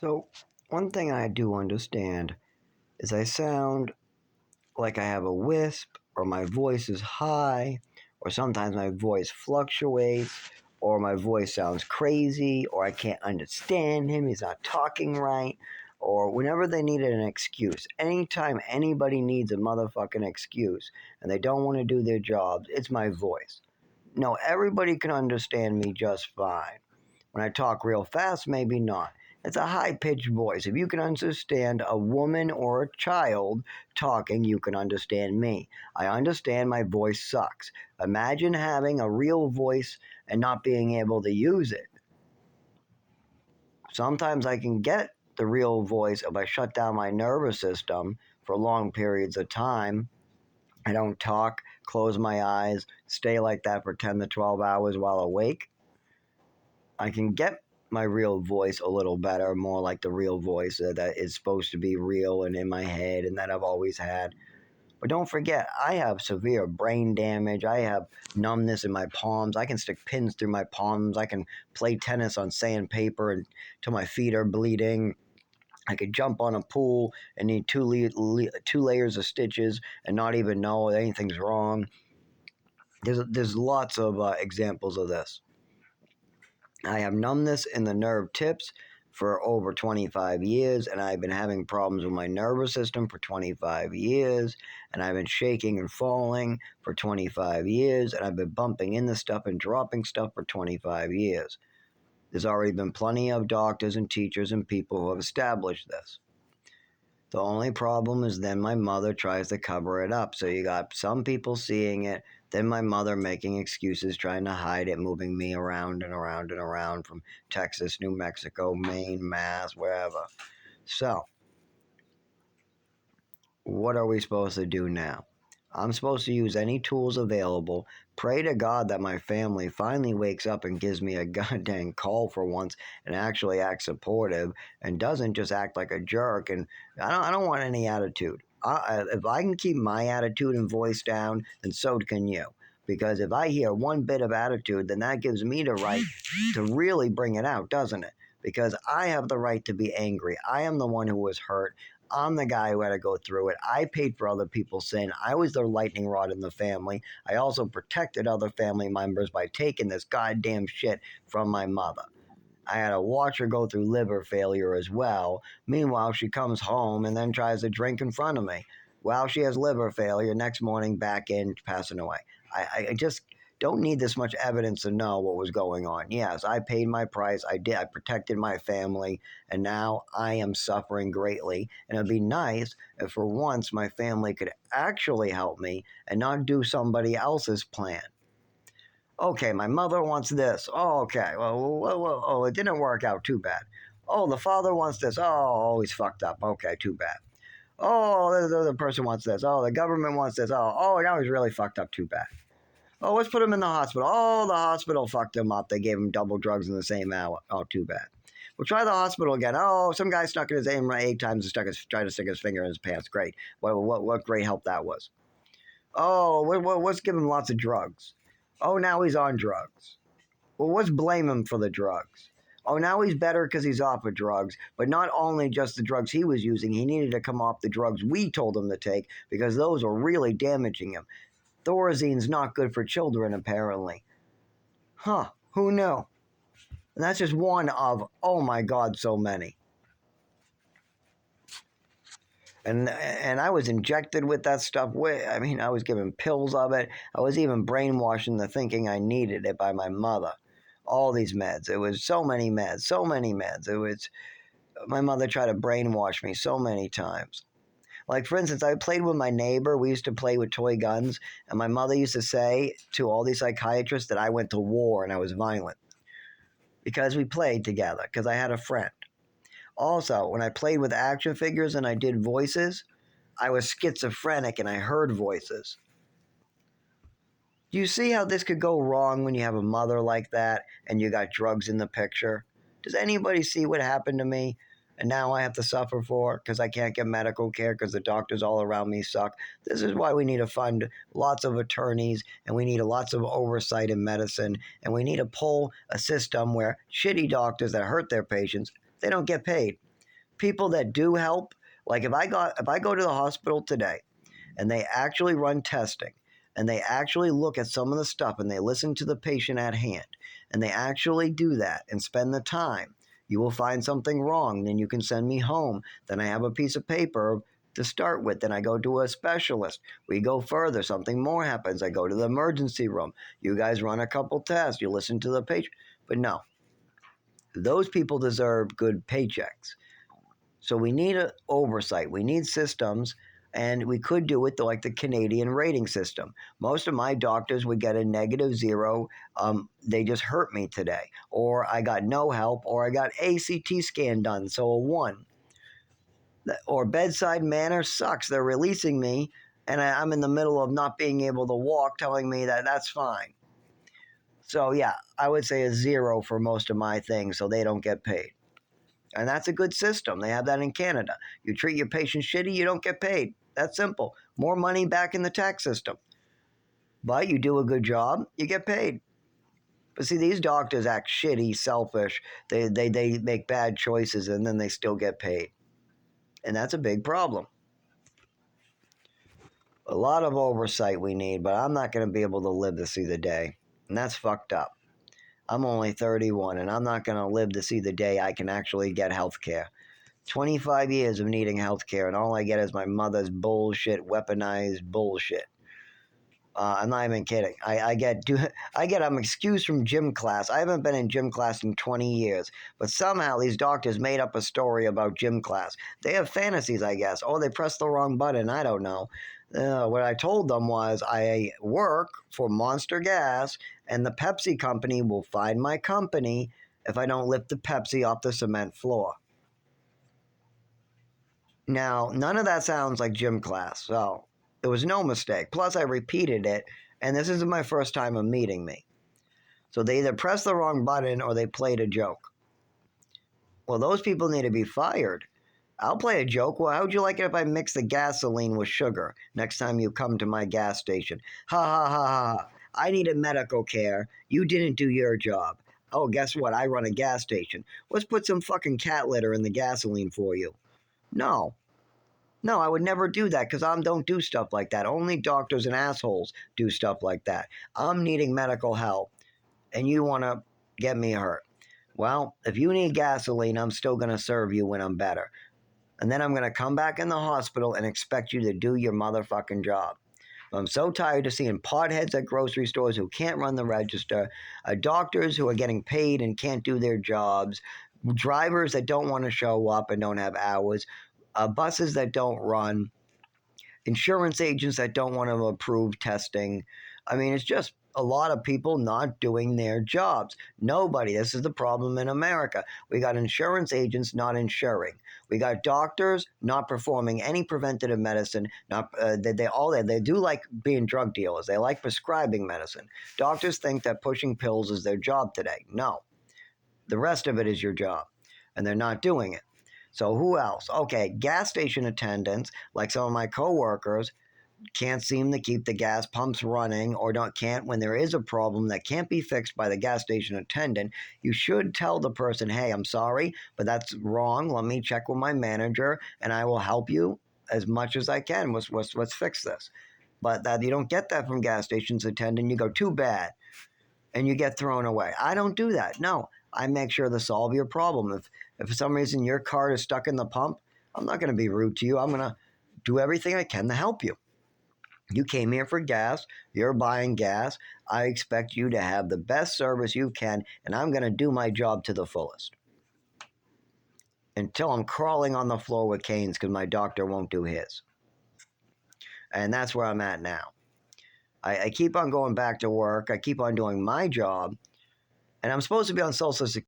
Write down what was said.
So, one thing I do understand is I sound like I have a wisp, or my voice is high, or sometimes my voice fluctuates, or my voice sounds crazy, or I can't understand him, he's not talking right, or whenever they needed an excuse. Anytime anybody needs a motherfucking excuse and they don't want to do their jobs, it's my voice. No, everybody can understand me just fine. When I talk real fast, maybe not. It's a high pitched voice. If you can understand a woman or a child talking, you can understand me. I understand my voice sucks. Imagine having a real voice and not being able to use it. Sometimes I can get the real voice if I shut down my nervous system for long periods of time. I don't talk, close my eyes, stay like that for 10 to 12 hours while awake. I can get my real voice a little better, more like the real voice that is supposed to be real and in my head and that I've always had. But don't forget, I have severe brain damage. I have numbness in my palms. I can stick pins through my palms. I can play tennis on sandpaper until my feet are bleeding. I could jump on a pool and need two layers of stitches and not even know anything's wrong. There's lots of examples of this. I have numbness in the nerve tips for over 25 years, and I've been having problems with my nervous system for 25 years, and I've been shaking and falling for 25 years, and I've been bumping into stuff and dropping stuff for 25 years. There's already been plenty of doctors and teachers and people who have established this. The only problem is then my mother tries to cover it up. So you got some people seeing it, then my mother making excuses, trying to hide it, moving me around and around and around from Texas, New Mexico, Maine, Mass, wherever. So, what are we supposed to do now? I'm supposed to use any tools available, pray to God that my family finally wakes up and gives me a goddamn call for once and actually acts supportive and doesn't just act like a jerk. And I don't want any attitude. If I can keep my attitude and voice down, then so can you. Because if I hear one bit of attitude, then that gives me the right to really bring it out, doesn't it? Because I have the right to be angry. I am the one who was hurt. I'm the guy who had to go through it. I paid for other people's sin. I was the lightning rod in the family. I also protected other family members by taking this goddamn shit from my mother. I had to watch her go through liver failure as well. Meanwhile, she comes home and then tries to drink in front of me. While she has liver failure, next morning back in, passing away. I just don't need this much evidence to know what was going on. Yes, I paid my price. I did. I protected my family, and now I am suffering greatly. And it'd be nice if for once my family could actually help me and not do somebody else's plan. Okay, my mother wants this. Oh, okay. Oh, it didn't work out too bad. Oh, the father wants this. Oh, he's fucked up. Okay, too bad. Oh, the other person wants this. Oh, the government wants this. Oh, now he's really fucked up. Too bad. Oh, let's put him in the hospital. Oh, the hospital fucked him up. They gave him double drugs in the same hour. Oh, too bad. We'll try the hospital again. Oh, some guy stuck in his aim 8 times and tried to stick his finger in his pants. Great. What great help that was. Oh, let's give him lots of drugs. Oh, now he's on drugs. Well, let's blame him for the drugs. Oh, now he's better because he's off of drugs. But not only just the drugs he was using, he needed to come off the drugs we told him to take because those were really damaging him. Thorazine's not good for children, apparently. Huh, who knew? And that's just one of, oh my God, so many. And I was injected with that stuff. I mean, I was given pills of it. I was even brainwashed into thinking I needed it by my mother. All these meds. It was so many meds, so many meds. It was, my mother tried to brainwash me so many times. Like, for instance, I played with my neighbor. We used to play with toy guns. And my mother used to say to all these psychiatrists that I went to war and I was violent. Because we played together, because I had a friend. Also, when I played with action figures and I did voices, I was schizophrenic and I heard voices. Do you see how this could go wrong when you have a mother like that and you got drugs in the picture? Does anybody see what happened to me? And now I have to suffer for because I can't get medical care because the doctors all around me suck. This is why we need to fund lots of attorneys and we need lots of oversight in medicine and we need to pull a system where shitty doctors that hurt their patients, they don't get paid. people that do help, like if I go to the hospital today and they actually run testing and they actually look at some of the stuff and they listen to the patient at hand and they actually do that and spend the time, you will find something wrong. Then you can send me home. Then I have a piece of paper to start with. Then I go to a specialist. We go further. Something more happens. I go to the emergency room. You guys run a couple tests. You listen to the patient. But no, those people deserve good paychecks. So we need an oversight. We need systems, and we could do it like the Canadian rating system. Most of my doctors would get a -0. They just hurt me today, or I got no help, or I got ACT scan done, so a 1. Or bedside manner sucks. They're releasing me, and I'm in the middle of not being able to walk, telling me that that's fine. So yeah, I would say a 0 for most of my things, so they don't get paid. And that's a good system. They have that in Canada. You treat your patient shitty, you don't get paid. That's simple. More money back in the tax system. But you do a good job, you get paid. But see, these doctors act shitty, selfish. They make bad choices and then they still get paid. And that's a big problem. A lot of oversight we need, but I'm not going to be able to live to see the day. And that's fucked up. I'm only 31, and I'm not going to live to see the day I can actually get health care. 25 years of needing health care, and all I get is my mother's bullshit, weaponized bullshit. I'm not even kidding. I'm excused from gym class. I haven't been in gym class in 20 years, but somehow these doctors made up a story about gym class. They have fantasies, I guess. Oh, they pressed the wrong button. I don't know. What I told them was I work for Monster Gas, and the Pepsi company will find my company if I don't lift the Pepsi off the cement floor. Now, none of that sounds like gym class, so it was no mistake. Plus, I repeated it, and this isn't my first time of meeting me. So they either pressed the wrong button or they played a joke. Well, those people need to be fired. I'll play a joke. Well, how'd you like it if I mix the gasoline with sugar next time you come to my gas station? Ha ha ha ha. I needed medical care. You didn't do your job. Oh, guess what? I run a gas station. Let's put some fucking cat litter in the gasoline for you. No. No, I would never do that because I don't do stuff like that. Only doctors and assholes do stuff like that. I'm needing medical help, and you want to get me hurt. Well, if you need gasoline, I'm still going to serve you when I'm better. And then I'm going to come back in the hospital and expect you to do your motherfucking job. I'm so tired of seeing potheads at grocery stores who can't run the register, doctors who are getting paid and can't do their jobs, drivers that don't want to show up and don't have hours, buses that don't run, insurance agents that don't want to approve testing. I mean, it's just a lot of people not doing their jobs. Nobody. This is the problem in America. We got insurance agents not insuring. We got doctors not performing any preventative medicine. Not they do like being drug dealers. They like prescribing medicine. Doctors think that pushing pills is their job today. No, the rest of it is your job, and they're not doing it. So who else? Okay, gas station attendants, like some of my coworkers, can't seem to keep the gas pumps running or can't when there is a problem that can't be fixed by the gas station attendant. You should tell the person, hey, I'm sorry, but that's wrong. Let me check with my manager and I will help you as much as I can. Let's fix this. But that you don't get that from gas stations attendant. You go, too bad, and you get thrown away. I don't do that. No, I make sure to solve your problem. If for some reason your car is stuck in the pump, I'm not going to be rude to you. I'm going to do everything I can to help you. You came here for gas. You're buying gas. I expect you to have the best service you can, and I'm going to do my job to the fullest. Until I'm crawling on the floor with canes because my doctor won't do his. And that's where I'm at now. I keep on going back to work. I keep on doing my job. And I'm supposed to be on Social Security.